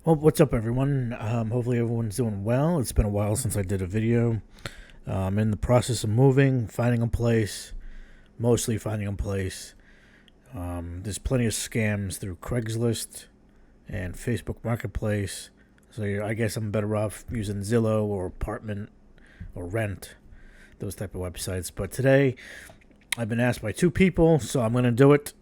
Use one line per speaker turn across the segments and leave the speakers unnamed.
Well, what's up, everyone? Hopefully, everyone's doing well. It's been a while since I did a video. I'm in the process of moving, finding a place, mostly finding a place. There's plenty of scams through Craigslist and Facebook Marketplace. So I guess I'm better off using Zillow or Apartment or Rent, those type of websites. But today, I've been asked by two people, so I'm going to do it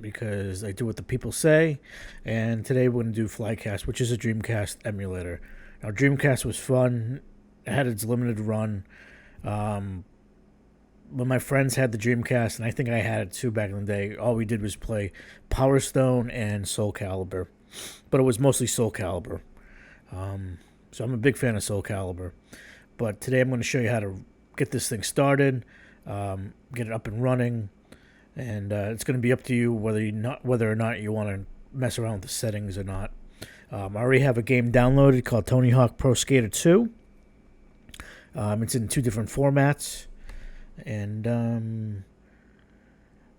because I do what the people say. And today we're going to do Flycast, which is a Dreamcast emulator. Now, Dreamcast was fun. It had its limited run. When my friends had the Dreamcast, and I think I had it too back in the day, all we did was play Power Stone and Soul Calibur. But it was mostly Soul Calibur. So I'm a big fan of Soul Calibur. But today I'm going to show you how to get this thing started, get it up and running. And it's going to be up to you whether or not you want to mess around with the settings or not. I already have a game downloaded called Tony Hawk Pro Skater 2. It's in two different formats. And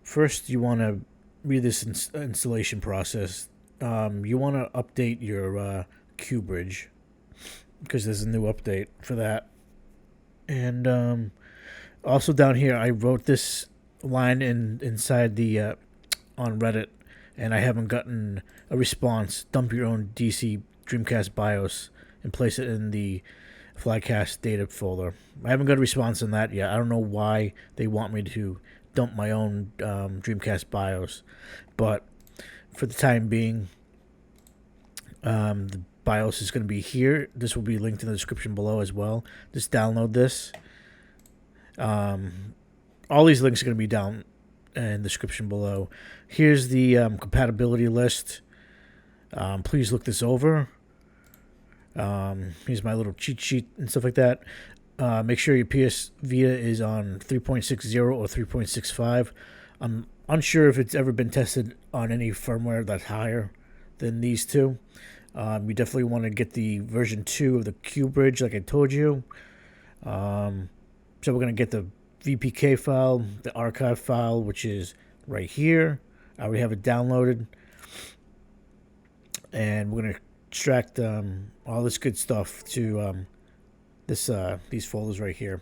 first, you want to read this installation process. You want to update your kubridge because there's a new update for that. And also down here, I wrote this line inside the on Reddit, and I haven't gotten a response. Dump your own DC Dreamcast BIOS and place it in the Flycast data folder. I haven't got a response on that yet. I don't know why they want me to dump my own Dreamcast BIOS, but for the time being, the BIOS is going to be here. This will be linked in the description below as well. Just download this. All these links are going to be down in the description below. Here's the compatibility list. Please look this over. Here's my little cheat sheet and stuff like that. Make sure your psvita is on 3.60 or 3.65. I'm unsure if it's ever been tested on any firmware that's higher than these two. You definitely want to get the version 2 of the kubridge, like I told you. So we're going to get the VPK file, the archive file, which is right here. I already have it downloaded. And we're going to extract all this good stuff to these folders right here.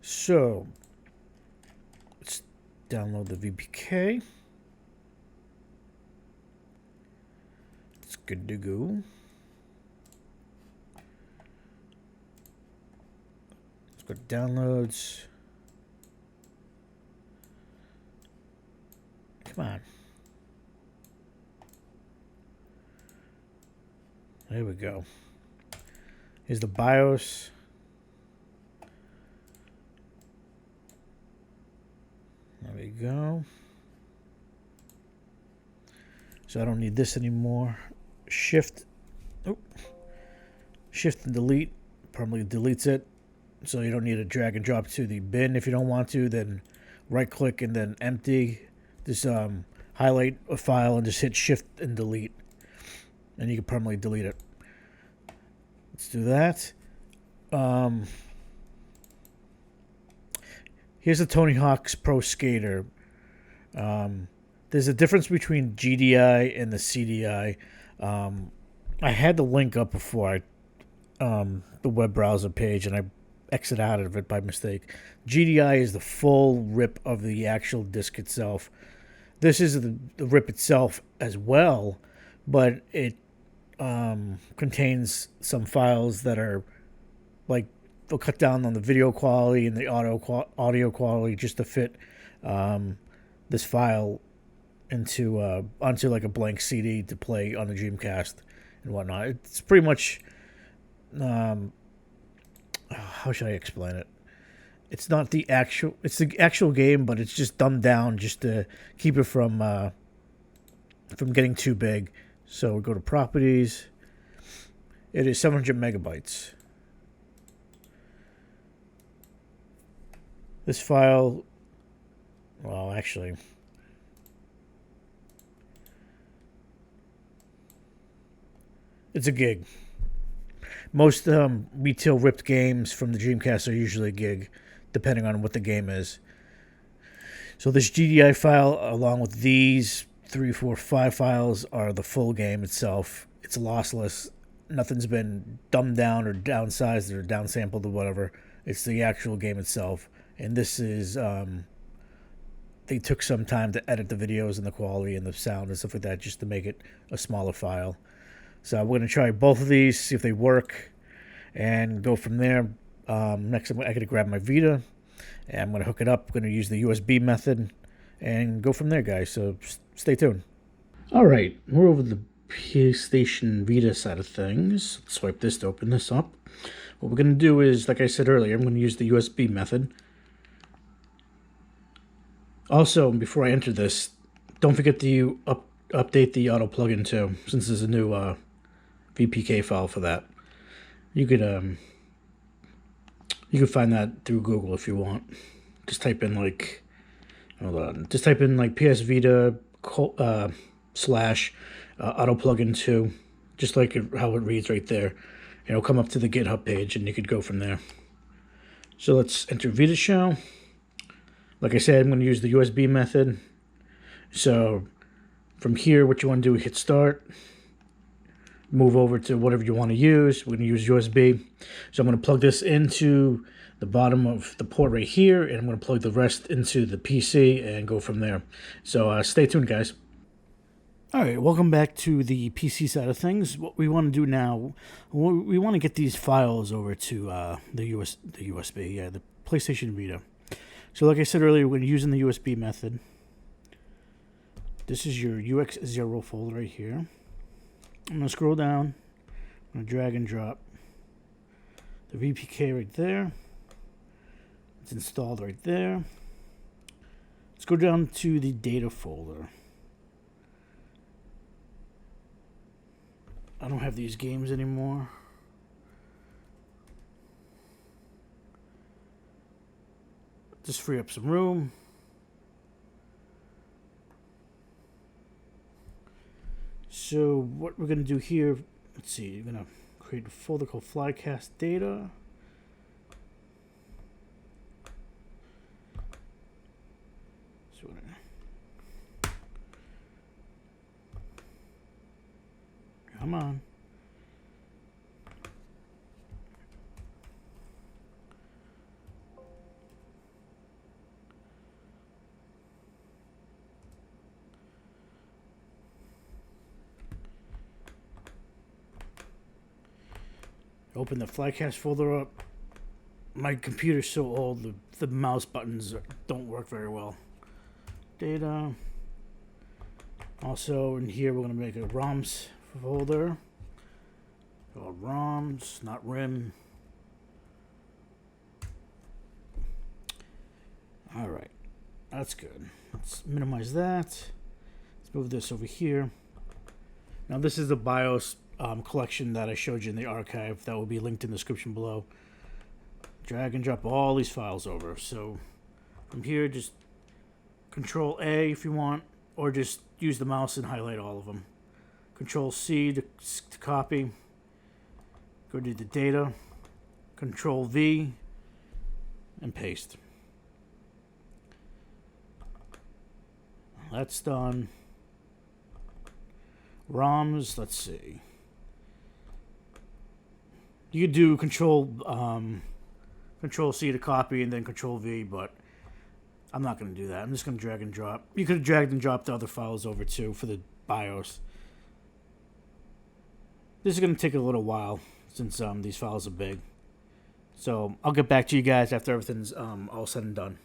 So let's download the VPK. It's good to go. Let's go to downloads. Come on. There we go. Here's the BIOS. There we go. So I don't need this anymore. Shift and delete permanently deletes it. So you don't need to drag and drop to the bin if you don't want to. Then right click and then empty. Just highlight a file and just hit shift and delete. And you can permanently delete it. Let's do that. Here's the Tony Hawk's Pro Skater. There's a difference between GDI and the CDI. I had the link up before the web browser page, and I exited out of it by mistake. GDI is the full rip of the actual disc itself. This is the rip itself as well, but it contains some files that are like they'll cut down on the video quality and the audio quality just to fit this file into onto like a blank CD to play on the Dreamcast and whatnot. It's pretty much how should I explain it? It's not the actual. It's the actual game, but it's just dumbed down just to keep it from getting too big. So we go to properties. It is 700 megabytes. This file, well, actually, it's a gig. Most retail ripped games from the Dreamcast are usually a gig, depending on what the game is. So this GDI file, along with these 3, 4, 5 files, are the full game itself. It's lossless. Nothing's been dumbed down or downsized or downsampled or whatever. It's the actual game itself. And this is, they took some time to edit the videos and the quality and the sound and stuff like that just to make it a smaller file. So we're going to try both of these, see if they work, and go from there. Next, I got to grab my Vita, and I'm going to hook it up. I'm going to use the USB method, and go from there, guys. So stay tuned. All right, we're over the PlayStation Vita side of things. Let's swipe this to open this up. What we're going to do is, like I said earlier, I'm going to use the USB method. Also, before I enter this, don't forget to update the auto plugin too, since there's a new VPK file for that. You could find that through Google if you want. Just type in like, hold on, just type in like psvita / auto plugin 2, just like how it reads right there. It'll come up to the GitHub page, and you could go from there. So let's enter vitashell. Like I said, I'm going to use the USB method. So from here, what you want to do is hit start. Move over to whatever you want to use. We're going to use USB. So I'm going to plug this into the bottom of the port right here, and I'm going to plug the rest into the PC and go from there. So stay tuned, guys. All right, welcome back to the PC side of things. What we want to do now, we want to get these files over to the USB, the PlayStation Vita. So like I said earlier, we're using the USB method. This is your UX0 folder right here. I'm going to scroll down. I'm going to drag and drop the VPK right there. It's installed right there. Let's go down to the data folder. I don't have these games anymore. Just free up some room. So what we're going to do here, let's see, we're going to create a folder called Flycast Data. So come on. Open the Flycast folder up. My computer's so old, the mouse buttons don't work very well. Data. Also, in here, we're going to make a ROMs folder. Or ROMs, not RIM. Alright, that's good. Let's minimize that. Let's move this over here. Now, this is the BIOS collection that I showed you in the archive. That will be linked in the description below. Drag and drop all these files over. So from here, just Control A if you want, or just use the mouse and highlight all of them. Control C to copy. Go to the data. Control V and paste. That's done. ROMs, let's see. You could do Control C to copy and then Control V, but I'm not going to do that. I'm just going to drag and drop. You could have dragged and dropped the other files over too for the BIOS. This is going to take a little while since these files are big. So I'll get back to you guys after everything's all said and done.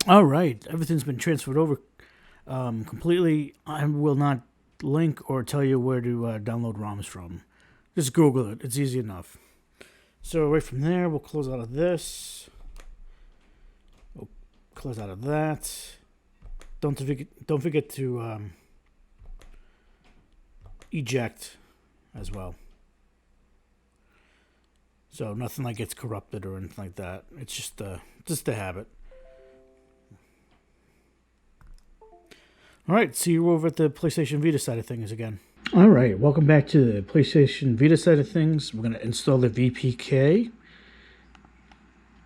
All right, everything's been transferred over completely. I will not link or tell you where to download ROMs from. Just Google it. It's easy enough. So right from there, we'll close out of this. We'll close out of that. Don't forget to eject as well. So nothing like gets corrupted or anything like that. It's just a habit. Alright, see you over at the PlayStation Vita side of things again. Alright, welcome back to the PlayStation Vita side of things. We're going to install the VPK.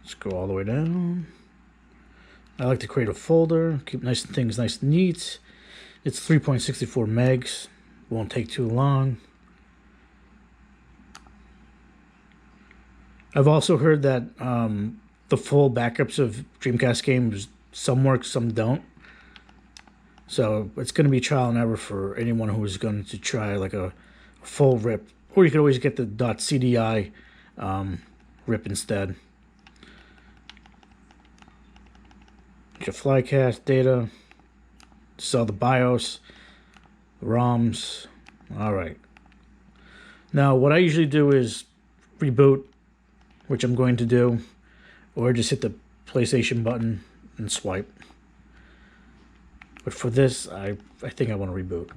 Let's go all the way down. I like to create a folder, keep things nice and neat. It's 3.64 megs. Won't take too long. I've also heard that the full backups of Dreamcast games, some work, some don't. So it's going to be trial and error for anyone who is going to try like a full rip. Or you could always get the .cdi rip instead. Your Flycast data. This is all the BIOS, the ROMs. Alright. Now what I usually do is reboot, which I'm going to do, or just hit the PlayStation button and swipe. But for this, I think I want to reboot.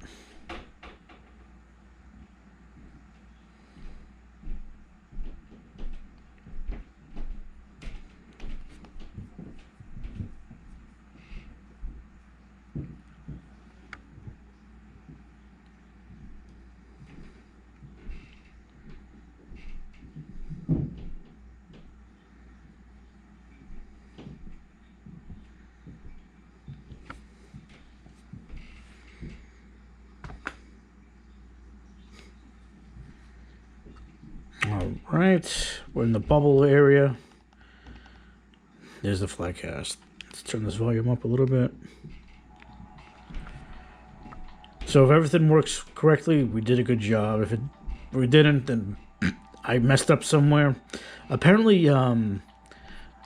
Alright, we're in the bubble area. There's the Flycast. Let's turn this volume up a little bit. So if everything works correctly, we did a good job. If we didn't, then I messed up somewhere. Apparently,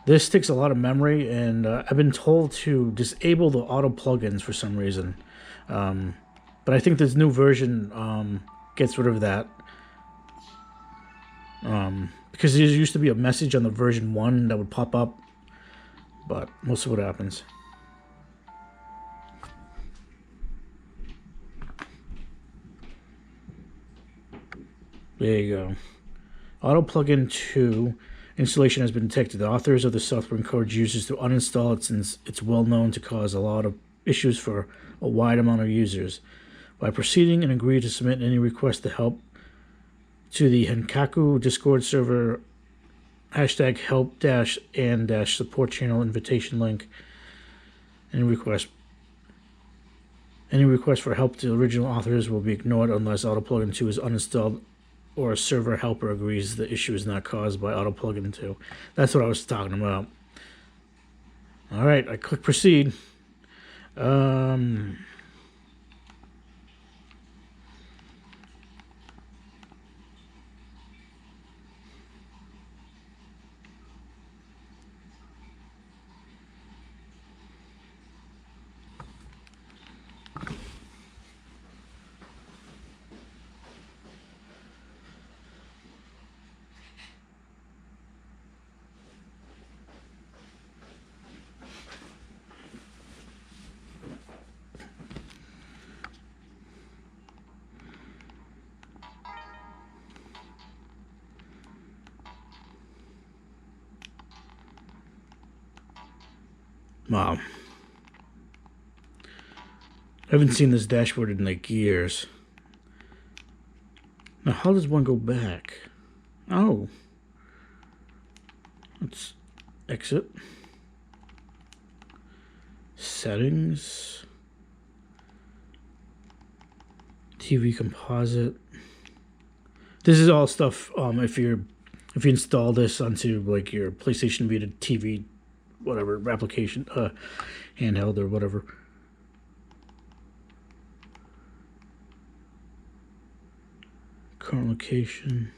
this takes a lot of memory, and I've been told to disable the auto plugins for some reason. But I think this new version gets rid of that. Because there used to be a message on the version 1 that would pop up, but we'll see what happens. There you go. Auto plugin 2 installation has been detected. The authors of the software encourage users to uninstall it since it's well known to cause a lot of issues for a wide amount of users. By proceeding and agree to submit any request to help to the Henkaku Discord server hashtag help-and-support channel invitation link. Any request for help to the original authors will be ignored unless auto plugin 2 is uninstalled or a server helper agrees the issue is not caused by auto plugin 2. That's what I was talking about. Alright, I click proceed. Wow. I haven't seen this dashboard in like years. Now, how does one go back? Oh. Let's exit. Settings. TV composite. This is all stuff if you install this onto like your PlayStation Vita TV, whatever application, handheld or whatever. Current location.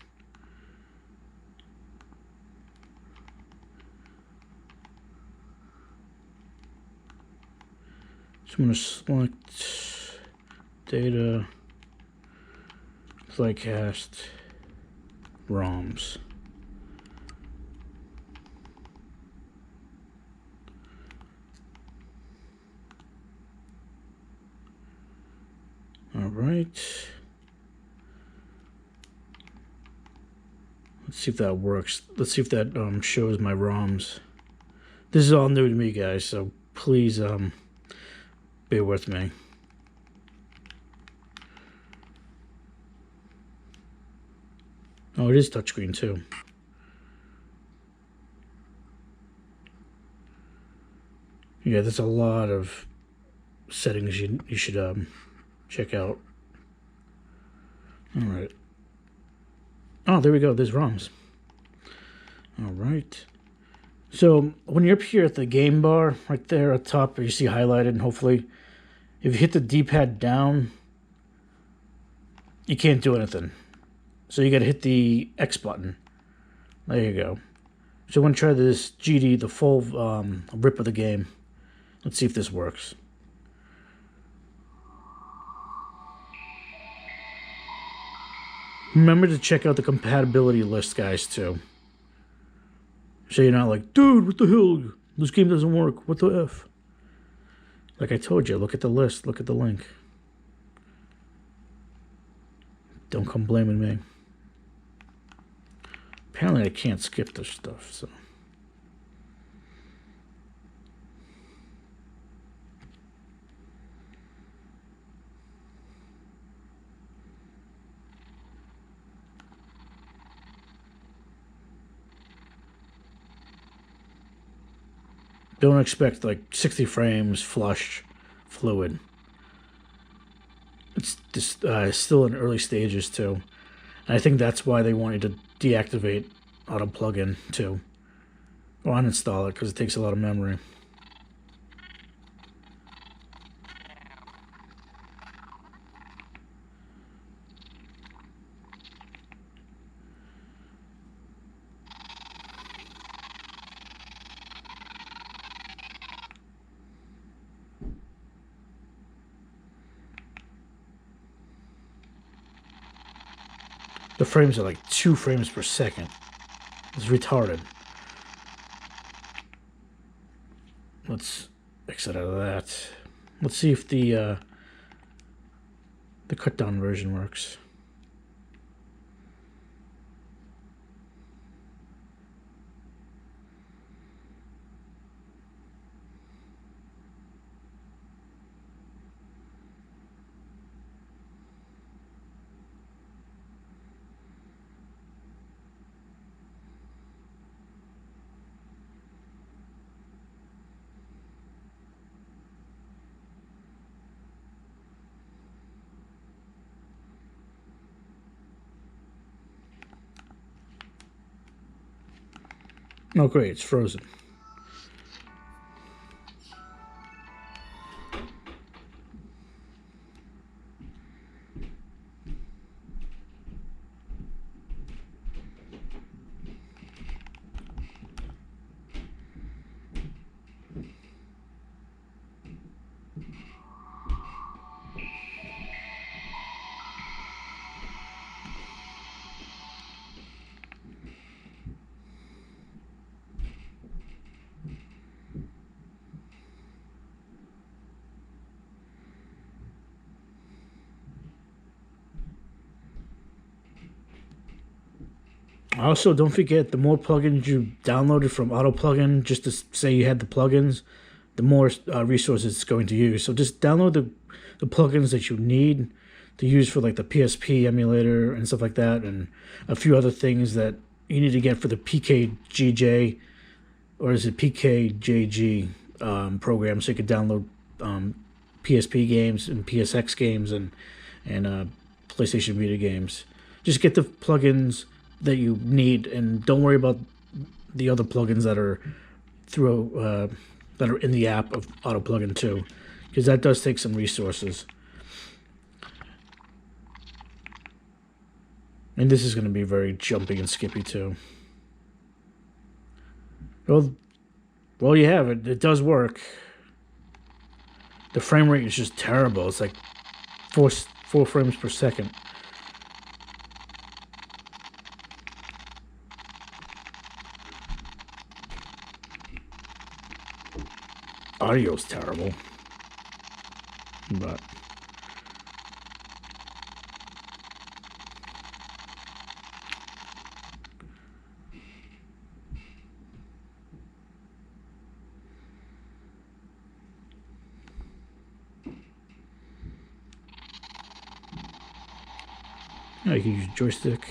So I'm going to select data, Flycast, ROMs. All right. Let's see if that works. Let's see if that shows my ROMs. This is all new to me, guys, so please bear with me. Oh, it is touchscreen too. Yeah, there's a lot of settings you should check out. All right. Oh, there we go. There's ROMs. All right. So when you're up here at the game bar, right there at the top, you see highlighted, and hopefully, if you hit the D-pad down, you can't do anything. So you got to hit the X button. There you go. So I want to try this GD, the full rip of the game. Let's see if this works. Remember to check out the compatibility list, guys, too. So you're not like, dude, what the hell? This game doesn't work. What the F? Like I told you, look at the list. Look at the link. Don't come blaming me. Apparently I can't skip this stuff, so... Don't expect like 60 frames, flush, fluid. It's just still in early stages too. And I think that's why they want you to deactivate auto plugin too. Or uninstall it because it takes a lot of memory. The frames are like 2 frames per second. It's retarded. Let's exit out of that. Let's see if the cut down version works. Oh great, it's frozen. Also, don't forget, the more plugins you downloaded from Auto Plugin, just to say you had the plugins, the more resources it's going to use. So just download the plugins that you need to use for like the PSP emulator and stuff like that, and a few other things that you need to get for the PKGJ, or is it PKJG program, so you could download PSP games and PSX games and PlayStation Vita games. Just get the plugins that you need, and don't worry about the other plugins that are through that are in the app of Auto Plugin too, because that does take some resources. And this is going to be very jumpy and skippy too. Well, you have it. It does work. The frame rate is just terrible. It's like four frames per second. Audio's terrible, but yeah, you can use joystick.